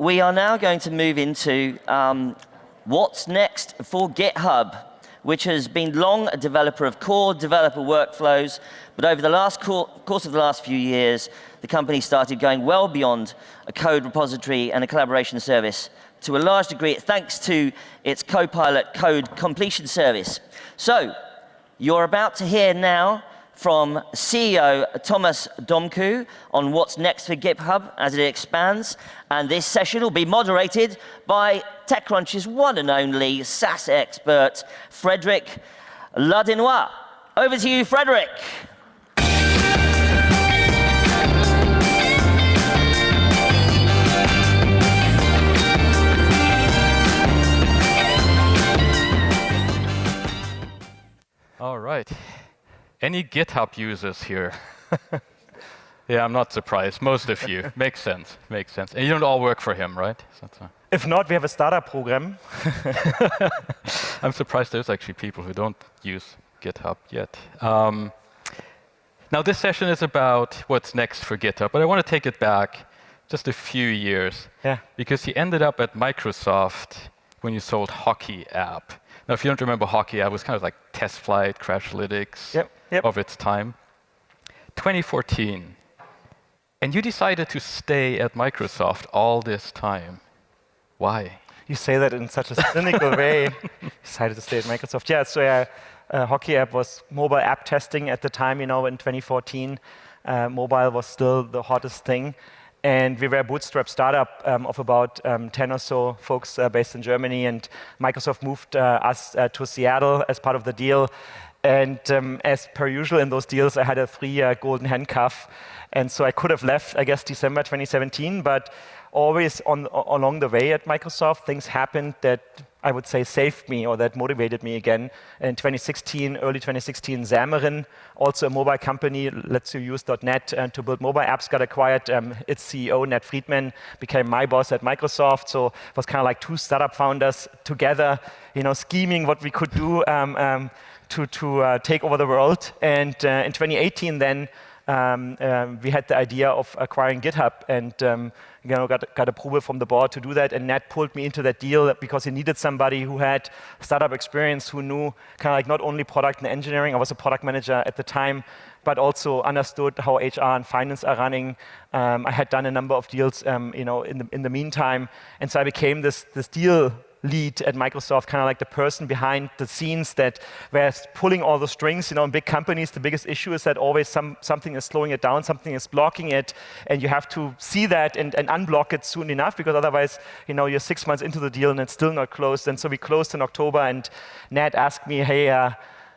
we are now going to move into what's next for GitHub, which has been long a developer of core developer workflows, but over the course of the last few years, the company started going well beyond a code repository and a collaboration service to a large degree thanks to its Copilot code completion service. So, you're about to hear now from CEO Thomas Dohmke on what's next for GitHub as it expands. And this session will be moderated by TechCrunch's one and only SaaS expert, Frederic Ladinois. Over to you, Frederic. All right. Any GitHub users here? Yeah, I'm not surprised. Most of you. Makes sense. Makes sense. And you don't all work for him, right? If not, we have a startup program. I'm surprised there's actually people who don't use GitHub yet. Now, this session is about what's next for GitHub, but I want to take it back just a few years. Yeah. Because you ended up at Microsoft when you sold Hockey App. Now, if you don't remember, Hockey App was kind of like test flight, Crashlytics of its time. 2014. And you decided to stay at Microsoft all this time. Why? You say that in such a cynical way. Decided to stay at Microsoft. Yeah, so Hockey App was mobile app testing at the time, in 2014. Mobile was still the hottest thing. And we were a bootstrap startup of about 10 or so folks based in Germany. And Microsoft moved us to Seattle as part of the deal. And as per usual in those deals, I had a 3-year golden handcuff. And so I could have left, I guess, December 2017. But always along the way at Microsoft, things happened that I would say saved me or that motivated me again. In 2016, early 2016, Xamarin, also a mobile company, lets you use .NET to build mobile apps, got acquired. Its CEO, Nat Friedman, became my boss at Microsoft. So it was kind of like two startup founders together, scheming what we could do to take over the world. And in 2018 then, we had the idea of acquiring GitHub and got approval from the board to do that. And Nat pulled me into that deal because he needed somebody who had startup experience, who knew kind of like not only product and engineering. I was a product manager at the time, but also understood how HR and finance are running. I had done a number of deals, in the meantime. And so I became this deal lead at Microsoft, kind of like the person behind the scenes that was pulling all the strings. In big companies, the biggest issue is that always something is slowing it down, something is blocking it, and you have to see that and unblock it soon enough, because otherwise, you're 6 months into the deal and it's still not closed. And so we closed in October, and Nat asked me, hey,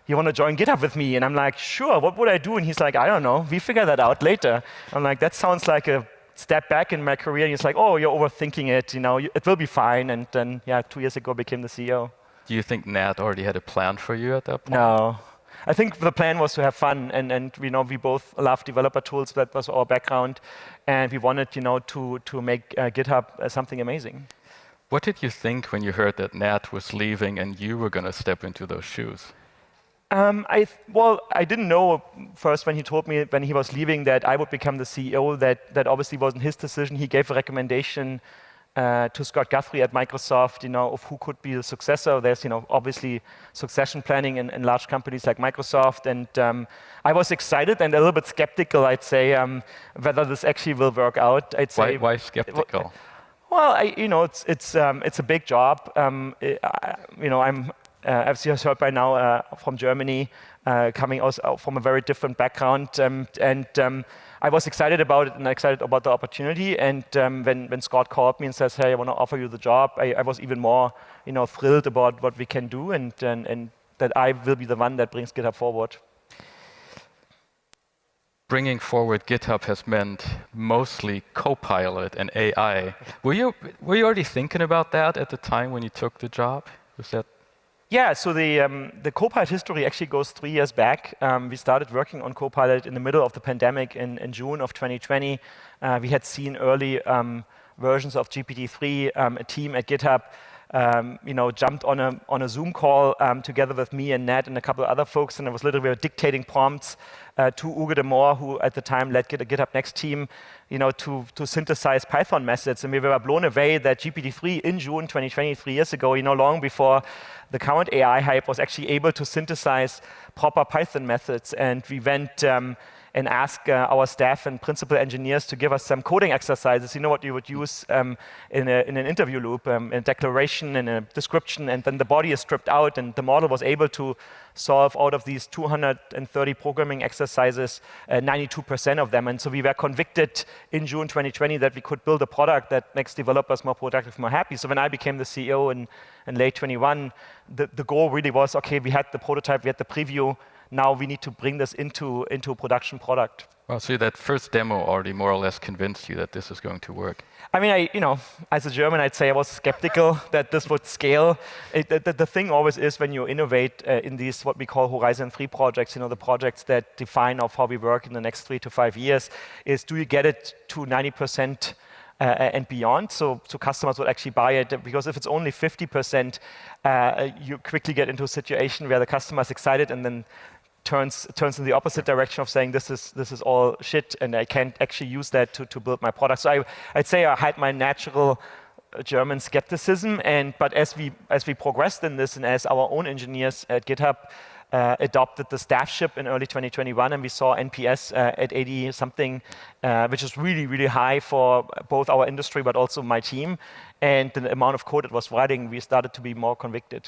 you want to join GitHub with me? And I'm like, sure, what would I do? And he's like, I don't know, we figure that out later. I'm like, that sounds like a step back in my career. And he's like, oh, you're overthinking it, it will be fine. And then, 2 years ago, became the CEO. Do you think Nat already had a plan for you at that point? No. I think the plan was to have fun, and we both love developer tools. That was our background, and we wanted, to make GitHub something amazing. What did you think when you heard that Nat was leaving and you were going to step into those shoes? I didn't know first when he told me when he was leaving that I would become the CEO. That obviously wasn't his decision. He gave a recommendation to Scott Guthrie at Microsoft, of who could be the successor. There's, obviously succession planning in large companies like Microsoft. And I was excited and a little bit skeptical, I'd say, whether this actually will work out. I'd say. Why skeptical? Well, it's a big job. I'm as you heard by now from Germany, coming also from a very different background. I was excited about it and excited about the opportunity. And when Scott called me and says, hey, I want to offer you the job, I was even more thrilled about what we can do and that I will be the one that brings GitHub forward. Bringing forward GitHub has meant mostly Copilot and AI. Were you already thinking about that at the time when you took the job? Was that? Yeah, so the Copilot history actually goes 3 years back. We started working on Copilot in the middle of the pandemic in June of 2020. We had seen early versions of GPT-3. A team at GitHub jumped on a Zoom call together with me and Ned and a couple of other folks, and I was literally dictating prompts to Uwe de Moor, who at the time led the GitHub Next team, to synthesize Python methods. And we were blown away that GPT-3 in June 2020, 3 years ago, long before the current AI hype, was actually able to synthesize proper Python methods. And we went and asked our staff and principal engineers to give us some coding exercises, what you would use in an interview loop, in a declaration, in a description, and then the body is stripped out, and the model was able to solve out of these 230 programming exercises, 92% of them. And so we were convicted in June 2020 that we could build a product that makes developers more productive, more happy. So when I became the CEO in late 21, the goal really was, okay, we had the prototype, we had the preview, now we need to bring this into a production product. Well, so that first demo already more or less convinced you that this is going to work. I mean, as a German, I'd say I was skeptical that this would scale. The thing always is when you innovate in these what we call Horizon 3 projects, the projects that define of how we work in the next 3 to 5 years, is do you get it to 90% and beyond, so customers will actually buy it? Because if it's only 50%, you quickly get into a situation where the customer is excited and then turns in the opposite direction of saying this is all shit and I can't actually use that to build my product. So I'd say I had my natural German skepticism, but as we progressed in this and as our own engineers at GitHub adopted the staffship in early 2021, and we saw NPS at 80 something, which is really, really high for both our industry but also my team, and the amount of code it was writing, we started to be more convicted.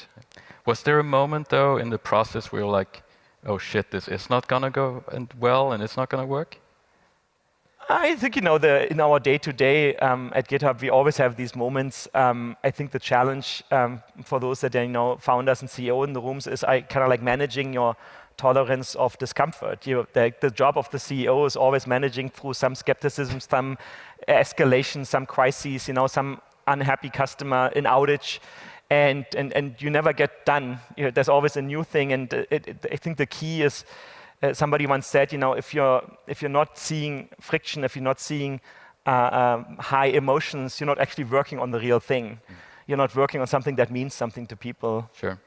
Was there a moment though in the process where you're like, oh shit, this is not going to go well and it's not going to work? I think, in our day-to-day at GitHub, we always have these moments. I think the challenge for those that are, founders and CEO in the rooms is kind of like managing your tolerance of discomfort. The job of the CEO is always managing through some skepticism, some escalation, some crises, some unhappy customer, an outage. And you never get done. There's always a new thing, and I think the key is, somebody once said, if you're not seeing friction, if you're not seeing high emotions, you're not actually working on the real thing. You're not working on something that means something to people. Sure.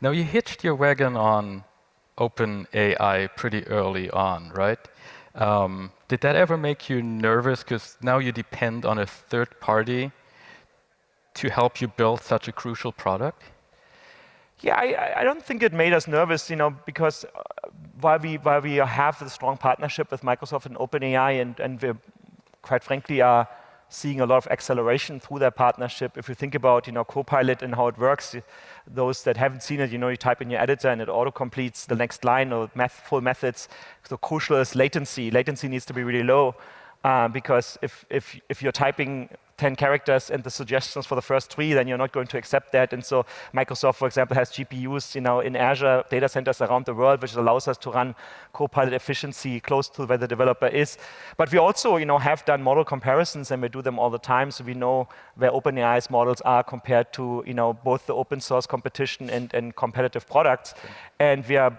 Now you hitched your wagon on OpenAI pretty early on, right? Did that ever make you nervous? Because now you depend on a third party to help you build such a crucial product? Yeah, I don't think it made us nervous, because while we have the strong partnership with Microsoft and OpenAI, and we quite frankly are seeing a lot of acceleration through that partnership. If you think about Copilot and how it works, those that haven't seen it, you type in your editor and it auto-completes the next line or full methods. So crucial is latency. Latency needs to be really low, because if you're typing 10 characters and the suggestions for the first 3, then you're not going to accept that. And so Microsoft, for example, has GPUs in Azure data centers around the world, which allows us to run Copilot efficiency close to where the developer is. But we also have done model comparisons, and we do them all the time, so we know where OpenAI's models are compared to both the open source competition and competitive products. Okay. And we are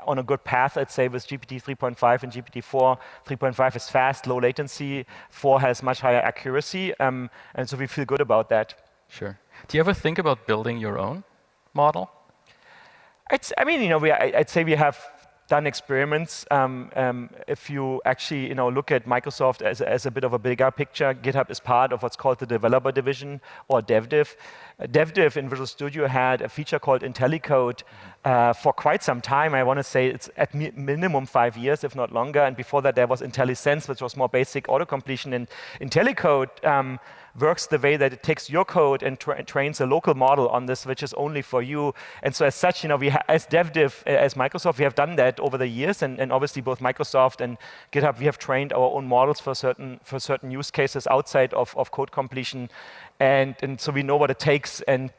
on a good path, I'd say, with GPT 3.5 and GPT-4. 3.5 is fast, low latency. 4 has much higher accuracy. And so we feel good about that. Sure. Do you ever think about building your own model? I'd say we have done experiments. If you actually look at Microsoft as a bit of a bigger picture, GitHub is part of what's called the developer division, or DevDiv. DevDiv in Visual Studio had a feature called IntelliCode for quite some time. I want to say it's at minimum 5 years, if not longer. And before that, there was IntelliSense, which was more basic auto-completion. And IntelliCode works the way that it takes your code and trains a local model on this, which is only for you. And so as such, we as DevDiv, as Microsoft, we have done that over the years. And obviously, both Microsoft and GitHub, we have trained our own models for certain use cases outside of code completion. And so we know what it takes. And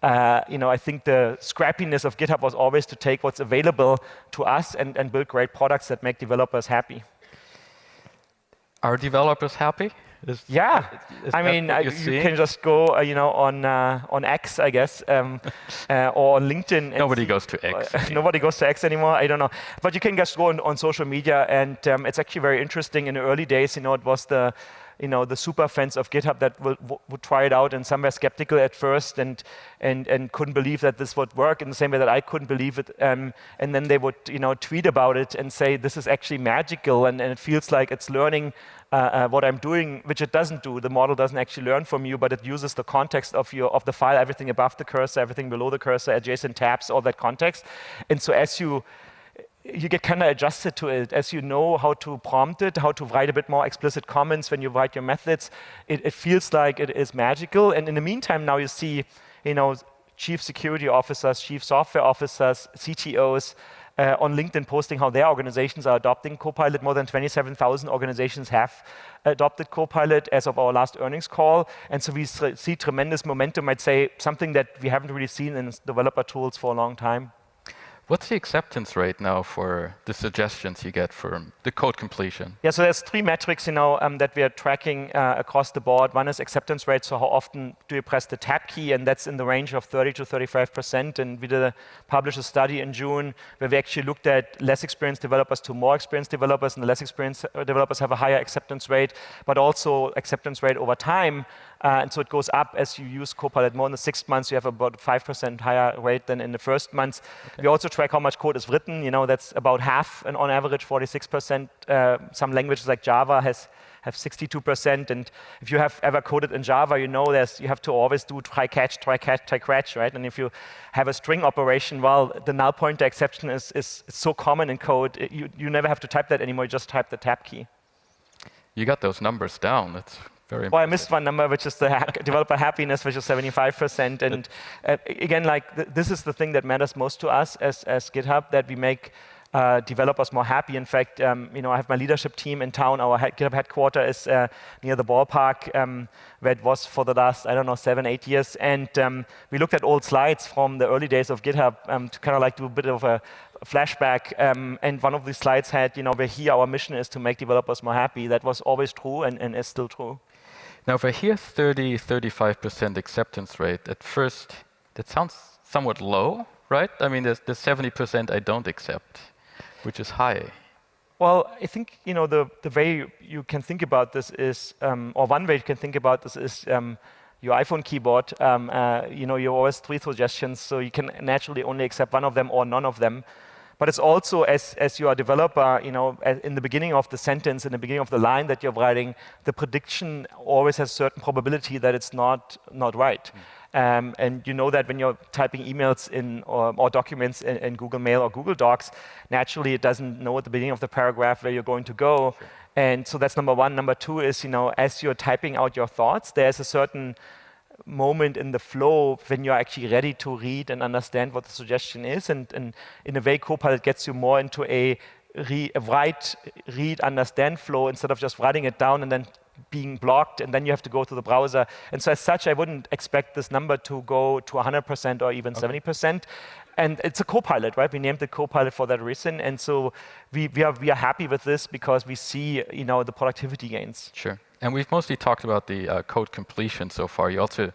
I think the scrappiness of GitHub was always to take what's available to us and build great products that make developers happy. Are developers happy? Yeah, you can just go, on X, I guess, or LinkedIn. Nobody goes to X. Nobody goes to X anymore. I don't know, but you can just go on social media, and it's actually very interesting. In the early days, it was the the super fans of GitHub that would try it out, and some were skeptical at first and couldn't believe that this would work in the same way that I couldn't believe it. And then they would tweet about it and say, this is actually magical, and it feels like it's learning what I'm doing, which it doesn't do. The model doesn't actually learn from you, but it uses the context of the file, everything above the cursor, everything below the cursor, adjacent tabs, all that context. And so as you get kind of adjusted to it, as you know how to prompt it, how to write a bit more explicit comments when you write your methods, it feels like it is magical. And in the meantime, now you see, chief security officers, chief software officers, CTOs, on LinkedIn posting how their organizations are adopting Copilot. More than 27,000 organizations have adopted Copilot as of our last earnings call. And so we see tremendous momentum, I'd say, something that we haven't really seen in developer tools for a long time. What's the acceptance rate now for the suggestions you get from the code completion? Yeah, so there's 3 metrics, that we are tracking across the board. One is acceptance rate, so how often do you press the tab key, and that's in the range of 30 to 35%. And we published a study in June where we actually looked at less experienced developers to more experienced developers, and the less experienced developers have a higher acceptance rate, but also acceptance rate over time. And so it goes up as you use Copilot more in the 6 months. You have about 5% higher rate than in the first months. Okay. We also track how much code is written. That's about half, and on average 46%. Some languages like Java have 62%. And if you have ever coded in Java, you have to always do try catch, right? And if you have a string operation, well, the null pointer exception is so common in code. You never have to type that anymore. You just type the tab key. You got those numbers down. That's very impressive. Well, I missed one number, which is the developer happiness, which is 75%. And again, this is the thing that matters most to us as GitHub, that we make developers more happy. In fact, I have my leadership team in town. Our GitHub headquarters is near the ballpark, where it was for the last, 7, 8 years. And we looked at old slides from the early days of GitHub to kind of do a bit of a flashback. And one of these slides had, we're here, our mission is to make developers more happy. That was always true and is still true. Now, if I hear 35% acceptance rate, at first, that sounds somewhat low, right? I mean, there's 70% I don't accept, which is high. Well, I think, the way you can think about this is, or one way you can think about this is your iPhone keyboard. You always 3 suggestions, so you can naturally only accept one of them or none of them. But it's also, as you are a developer, in the beginning of the sentence, in the beginning of the line that you're writing, the prediction always has certain probability that it's not right. And you know that when you're typing emails or documents in Google Mail or Google Docs, naturally it doesn't know at the beginning of the paragraph where you're going to go. Sure. And so that's number one. Number two is, as you're typing out your thoughts, there's a certain moment in the flow when you're actually ready to read and understand what the suggestion is. And in a way, Copilot gets you more into a write, read, understand flow instead of just writing it down and then being blocked, and then you have to go to the browser. And so as such, I wouldn't expect this number to go to 100% or even 70%. And it's a Copilot, right? We named it Copilot for that reason. And so we are happy with this because we see, the productivity gains. Sure. And we've mostly talked about the code completion so far. You also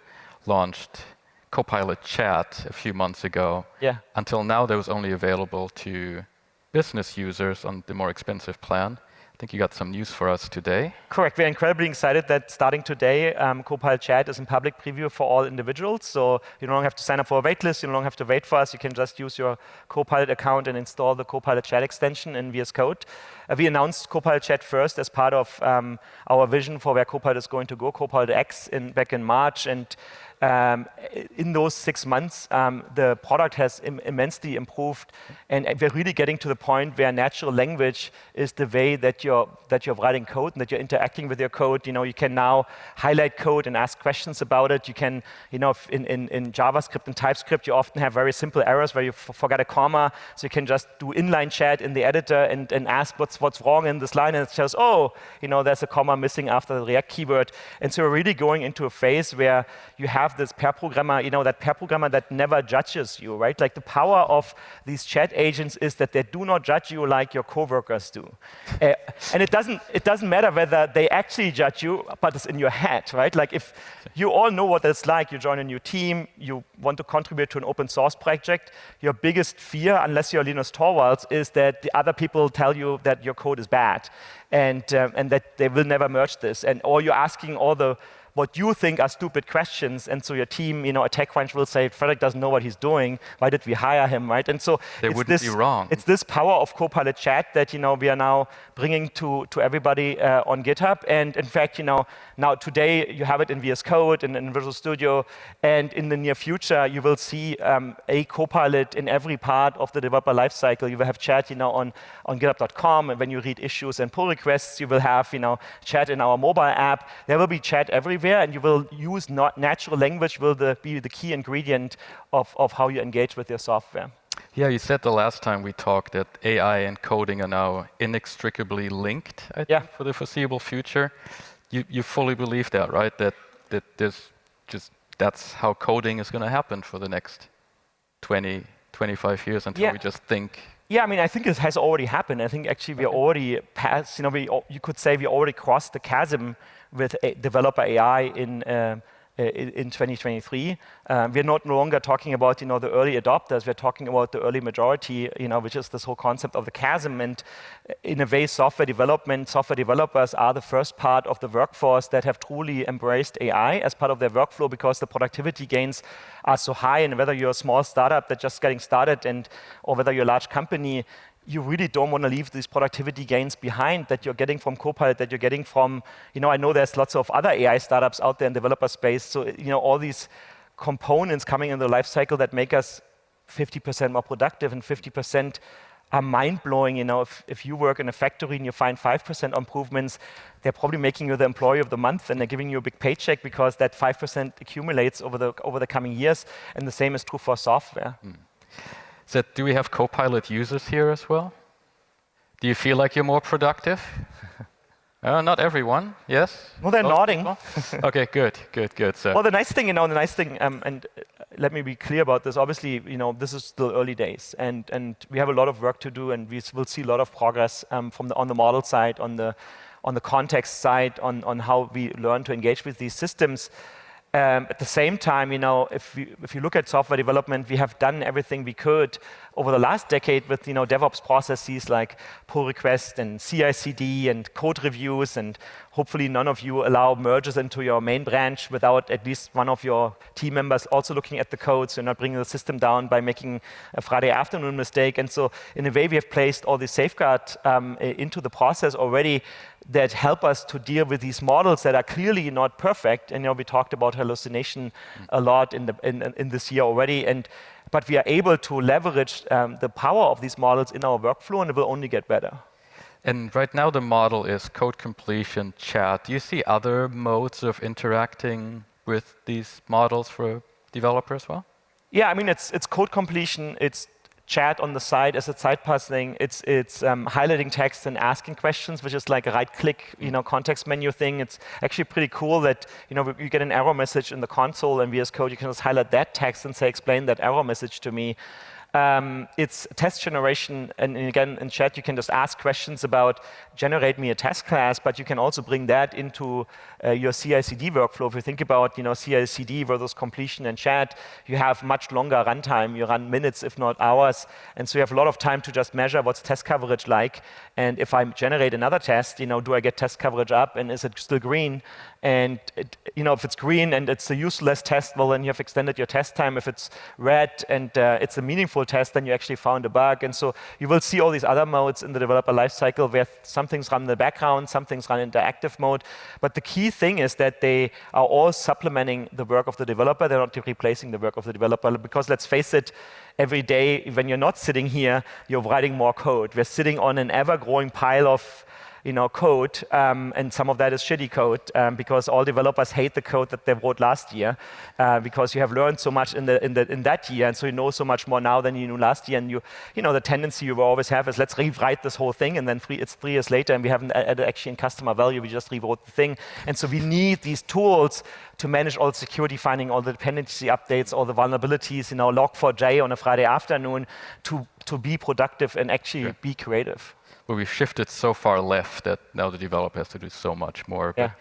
launched Copilot Chat a few months ago. Yeah. Until now, that was only available to business users on the more expensive plan. I think you got some news for us today. Correct. We're incredibly excited that starting today, Copilot Chat is in public preview for all individuals. So you no longer have to sign up for a waitlist. You no longer have to wait for us. You can just use your Copilot account and install the Copilot Chat extension in VS Code. We announced Copilot Chat first as part of our vision for where Copilot is going to go, Copilot X, back in March. And in those 6 months, the product has immensely improved, and we're really getting to the point where natural language is the way that you're writing code and that you're interacting with your code. You can now highlight code and ask questions about it. You can, in JavaScript and TypeScript, you often have very simple errors where you forgot a comma, so you can just do inline chat in the editor and ask what's wrong in this line, and it shows, there's a comma missing after the React keyword. And so we're really going into a phase where you have have this pair programmer, that pair programmer that never judges you, right? Like the power of these chat agents is that they do not judge you like your coworkers do. And it doesn't matter whether they actually judge you, but it's in your head, right? Like if you all know what it's like, you join a new team, you want to contribute to an open source project, your biggest fear, unless you're Linus Torvalds, is that the other people tell you that your code is bad and that they will never merge this. Or you're asking all the what you think are stupid questions, and so your team, at TechCrunch will say, Frederick doesn't know what he's doing, why did we hire him, right? And so they wouldn't be wrong. It's this power of Copilot chat that, we are now bringing to everybody on GitHub. And in fact, now today you have it in VS Code and in Visual Studio, and in the near future, you will see a Copilot in every part of the developer lifecycle. You will have chat, on GitHub.com, and when you read issues and pull requests, you will have, chat in our mobile app. There will be chat everywhere, and you will use natural language will be the key ingredient of how you engage with your software. Yeah, you said the last time we talked that AI and coding are now inextricably linked, I think, for the foreseeable future. You fully believe that, right? That that's how coding is going to happen for the next 20, 25 years until we just think. Yeah, I mean, I think it has already happened. I think actually we already passed, you could say we already crossed the chasm with developer AI in 2023. We're no longer talking about, the early adopters. We're talking about the early majority, which is this whole concept of the chasm. And in a way, software developers are the first part of the workforce that have truly embraced AI as part of their workflow because the productivity gains are so high. And whether you're a small startup that's just getting started or whether you're a large company, you really don't want to leave these productivity gains behind that you're getting from Copilot, that you're getting from, I know there's lots of other AI startups out there in developer space. So, all these components coming in the life cycle that make us 50% more productive and 50% are mind-blowing. If you work in a factory and you find 5% improvements, they're probably making you the employee of the month and they're giving you a big paycheck because that 5% accumulates over the coming years. And the same is true for software. So do we have Copilot users here as well? Do you feel like you're more productive? Not everyone, yes? Well, they're nodding. Okay, good. So. Well, the nice thing, and let me be clear about this. Obviously, this is still early days, and we have a lot of work to do, and we will see a lot of progress on the model side, on the context side, on how we learn to engage with these systems. At the same time, if you look at software development, we have done everything we could over the last decade with DevOps processes like pull request and CI/CD and code reviews, and hopefully none of you allow merges into your main branch without at least one of your team members also looking at the code, so you're not bringing the system down by making a Friday afternoon mistake. And so in a way, we have placed all these safeguards into the process already that help us to deal with these models that are clearly not perfect. And we talked about hallucination a lot in this year already. But we are able to leverage the power of these models in our workflow, and it will only get better. And right now the model is code completion, chat. Do you see other modes of interacting with these models for developers as well? Yeah, I mean, it's code completion, it's chat on the side as a side passing. It's highlighting text and asking questions, which is like a right-click, context menu thing. It's actually pretty cool that you get an error message in the console and VS Code. You can just highlight that text and say, explain that error message to me. It's test generation, and again, in chat, you can just ask questions about generate me a test class, but you can also bring that into your CI/CD workflow. If you think about CI/CD versus completion and chat, you have much longer runtime. You run minutes, if not hours, and so you have a lot of time to just measure what's test coverage like. And if I generate another test, do I get test coverage up, and is it still green? And if it's green and it's a useless test, well, then you have extended your test time. If it's red and it's a meaningful test, then you actually found a bug. And so you will see all these other modes in the developer lifecycle where some things run in the background, some things run in interactive mode. But the key thing is that they are all supplementing the work of the developer. They're not replacing the work of the developer, because let's face it, every day when you're not sitting here, you're writing more code. We're sitting on an ever-growing pile of code, and some of that is shitty code because all developers hate the code that they wrote last year because you have learned so much in that year, and so you know so much more now than you knew last year. And the tendency you will always have is let's rewrite this whole thing, and then it's 3 years later, and we haven't added actually in customer value. We just rewrote the thing, and so we need these tools to manage all the security finding, all the dependency updates, all the vulnerabilities, Log4j on a Friday afternoon to be productive and actually be creative. Well, we've shifted so far left that now the developer has to do so much more. Yeah.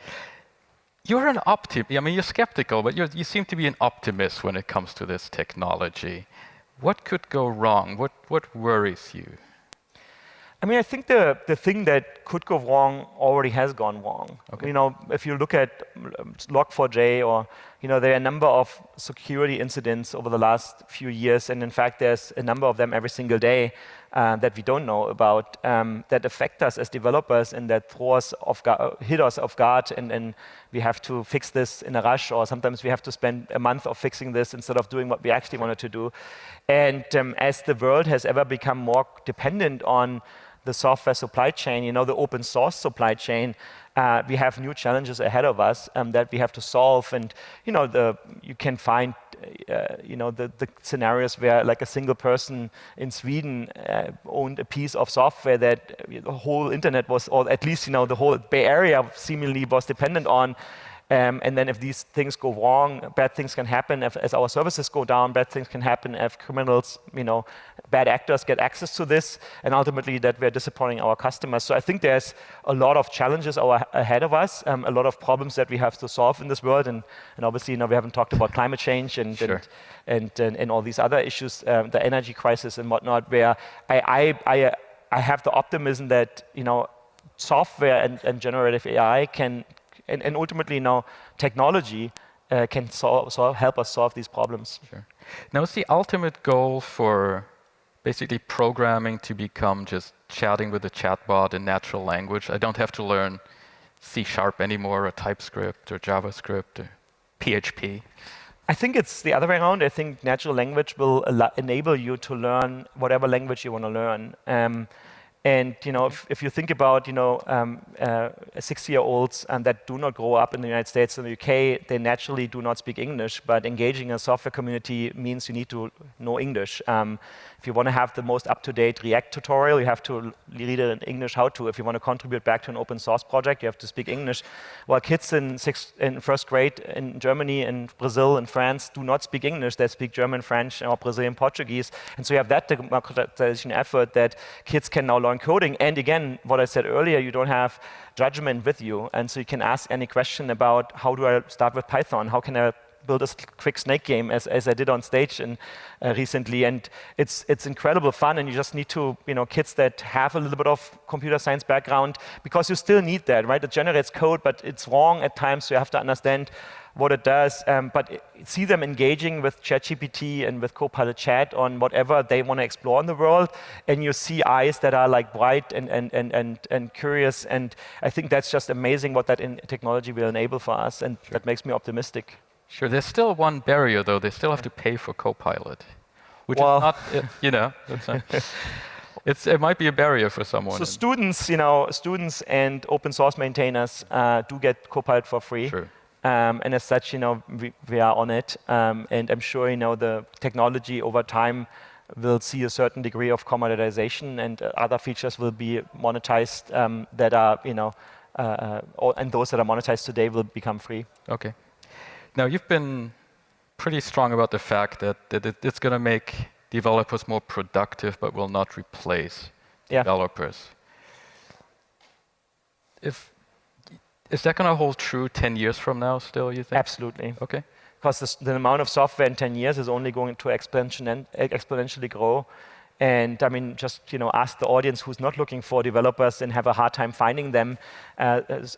You're an optimist. I mean, you're skeptical, but you seem to be an optimist when it comes to this technology. What could go wrong? What worries you? I mean, I think the thing that could go wrong already has gone wrong. Okay. If you look at Log4j or, there are a number of security incidents over the last few years, and in fact, there's a number of them every single day that we don't know about that affect us as developers and that hit us off guard, and we have to fix this in a rush, or sometimes we have to spend a month of fixing this instead of doing what we actually wanted to do. And as the world has ever become more dependent on the software supply chain, the open source supply chain, we have new challenges ahead of us that we have to solve. And you can find the scenarios where like a single person in Sweden owned a piece of software that the whole internet was, or at least the whole Bay Area seemingly was dependent on. And then if these things go wrong, bad things can happen. As our services go down, bad things can happen. If criminals, bad actors get access to this, and ultimately that we're disappointing our customers. So I think there's a lot of challenges ahead of us, a lot of problems that we have to solve in this world. And obviously, we haven't talked about climate change and all these other issues, the energy crisis and whatnot, where I have the optimism that, software and generative AI can, and ultimately now technology can help us solve these problems. Sure. Now, is the ultimate goal for basically programming to become just chatting with a chatbot in natural language? I don't have to learn C# anymore, or TypeScript, or JavaScript, or PHP. I think it's the other way around. I think natural language will enable you to learn whatever language you want to learn. And if you think about 60-year-olds that do not grow up in the United States and the UK, they naturally do not speak English. But engaging a software community means you need to know English. If you want to have the most up-to-date React tutorial, you have to read it in English how-to. If you want to contribute back to an open source project, you have to speak English. While kids in first grade in Germany and Brazil and France do not speak English, they speak German, French, or Brazilian Portuguese. And so you have that democratization effort that kids can now learn coding. And again, what I said earlier, you don't have judgment with you. And so you can ask any question about how do I start with Python? How can I build a quick snake game as I did on stage recently, and it's incredible fun. And you just need to, kids that have a little bit of computer science background, because you still need that, right? It generates code, but it's wrong at times, so you have to understand what it does. But see them engaging with ChatGPT and with Copilot Chat on whatever they want to explore in the world, and you see eyes that are like bright and curious. And I think that's just amazing what that technology will enable for us, and that makes me optimistic. Sure, there's still one barrier, though. They still have to pay for Copilot, which is not, it might be a barrier for someone. So students and open source maintainers do get Copilot for free. True. And as such, we are on it. And I'm sure, the technology over time will see a certain degree of commoditization, and other features will be monetized that are, and those that are monetized today will become free. Okay. Now, you've been pretty strong about the fact that it's going to make developers more productive, but will not replace developers. Is that going to hold true 10 years from now still, you think? Absolutely. Okay. Because the amount of software in 10 years is only going to exponentially grow. And I mean, just ask the audience who's not looking for developers and have a hard time finding them at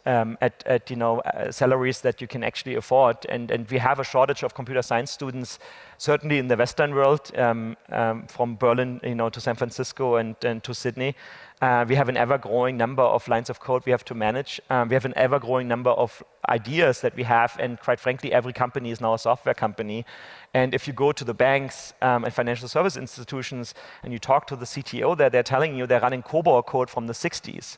salaries that you can actually afford. And we have a shortage of computer science students, certainly in the Western world, from Berlin, to San Francisco and to Sydney. We have an ever-growing number of lines of code we have to manage. We have an ever-growing number of ideas that we have, and quite frankly, every company is now a software company. And if you go to the banks and financial service institutions and you talk to the CTO there, they're telling you they're running COBOL code from the 60s,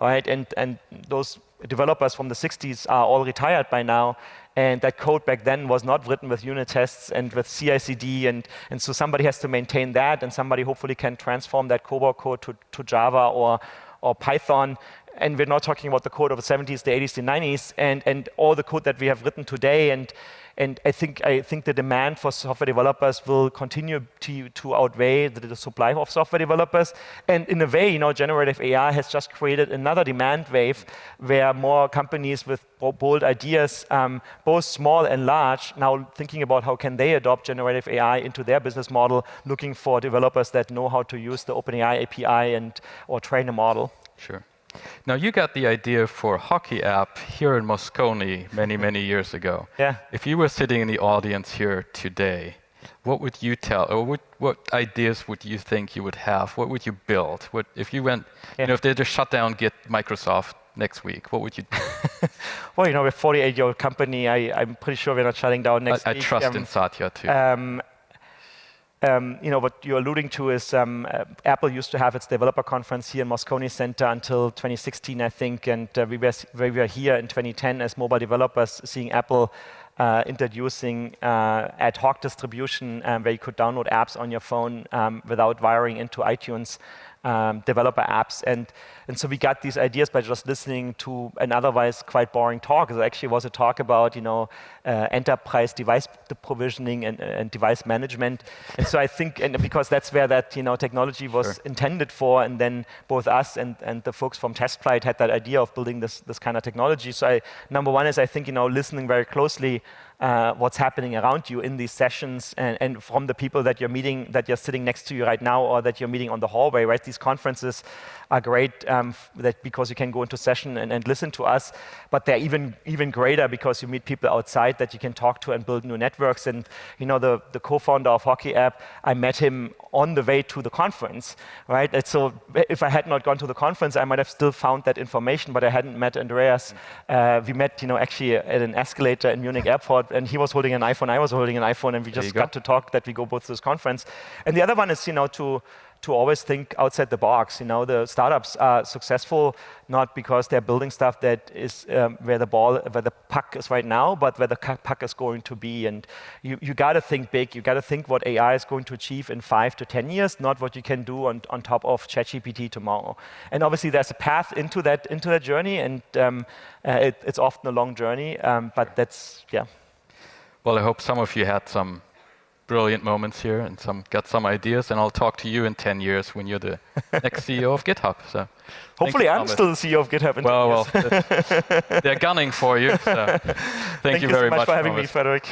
right? And those developers from the 60s are all retired by now. And that code back then was not written with unit tests and with CI/CD, and so somebody has to maintain that, and somebody hopefully can transform that COBOL code to Java or Python. And we're not talking about the code of the 70s, the 80s, the 90s, and all the code that we have written today. And I think the demand for software developers will continue to outweigh the supply of software developers. And in a way, generative AI has just created another demand wave where more companies with bold ideas, both small and large, now thinking about how can they adopt generative AI into their business model, looking for developers that know how to use the OpenAI API or train a model. Sure. Now, you got the idea for Hockey app here in Moscone many, many years ago. Yeah. If you were sitting in the audience here today, what would you tell, or what ideas would you think you would have? What would you build? If you went, if they just shut down Microsoft next week, what would you do? Well, we're a 48-year-old company. I'm pretty sure we're not shutting down next week. I trust in Satya, too. What you're alluding to is Apple used to have its developer conference here in Moscone Center until 2016, I think, and we were here in 2010 as mobile developers, seeing Apple introducing ad hoc distribution where you could download apps on your phone without wiring into iTunes developer apps. And so we got these ideas by just listening to an otherwise quite boring talk. It actually was a talk about, enterprise device provisioning and device management. And so I think, and because that's where that, technology was intended for, and then both us and the folks from TestFlight had that idea of building this kind of technology. So number one is, I think, listening very closely what's happening around you in these sessions, and from the people that you're meeting, that you're sitting next to you right now, or that you're meeting on the hallway, right? These conferences are great because you can go into session and listen to us, but they're even greater because you meet people outside that you can talk to and build new networks. And the co-founder of Hockey app, I met him on the way to the conference, right? And so if I had not gone to the conference, I might have still found that information, but I hadn't met Andreas. We met, actually at an escalator in Munich airport, and he was holding an iPhone, I was holding an iPhone, and we just got to talk that we go both to this conference. And the other one is, to always think outside the box. The startups are successful not because they're building stuff that is where the puck is right now, but where the puck is going to be. And you got to think big. You got to think what AI is going to achieve in 5 to 10 years, not what you can do on top of ChatGPT tomorrow. And obviously, there's a path into that journey, and it's often a long journey. But that's Well, I hope some of you had some brilliant moments here and got some ideas, and I'll talk to you in 10 years when you're the next CEO of GitHub. So hopefully I'm still the CEO of GitHub in 10 years. They're gunning for you. So thank you very much for having me, Frederick.